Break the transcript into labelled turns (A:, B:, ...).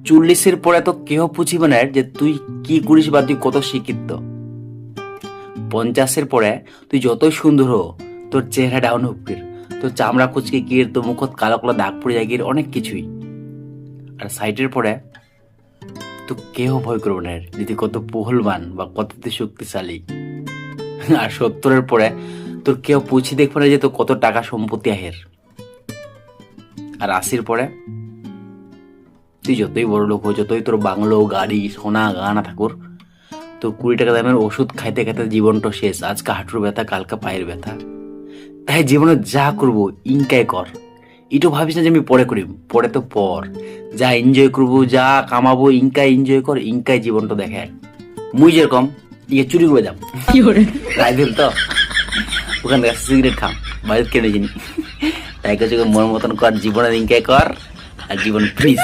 A: চল্লিশের পরে তো কেহ পুছিবে না যে তুই কি করিস বা তুই কত শিক্ষিত। 50-এর পরে তুই যতই সুন্দর হো, তোর চেহারা ডাউন হুপির, তোর চামড়া কুচকে গিয়ে, তোর মুখত কালো কালো দাগ পড়ে যায় গিয়ে, অনেক কিছুই। আর সাইটের পরে তো কেহ ভয় করবে না যে তুই কত পহলবান বা কত তুই শক্তিশালী। আর 70-এর পরে তোর কেউ পুছি দেখবে না যে তোর কত টাকা সম্পত্তি আহের। আর 80-র পরে তুই যতই বড় লোক হো, যতই তোর বাংলো গাড়ি সোনা গানা থাকুর, তো 20 টাকা দামের ওষুধ খাইতে খাইতে জীবনটা শেষ। আজকে হাঁটুর ব্যথা, কালকে পায়ের ব্যথা। তাই জীবনে যা করবো ইনকাই কর। এটু ভাবিস না যে আমি পরে করি, পরে তো পর। যা এনজয় করবো, যা কামাবো, ইনকাই এনজয় কর, ইনকাই জীবনটা দেখে। মুই যেরকম ইয়ে চুরি করে যাম রাইভেল তো, ওখান থেকে সিগারেট খাম, বাইরে কেটে জিনি। তাই কাছে মন মতন কর, জীবনের ইনকাই কর, আর জীবন ফ্রিজ।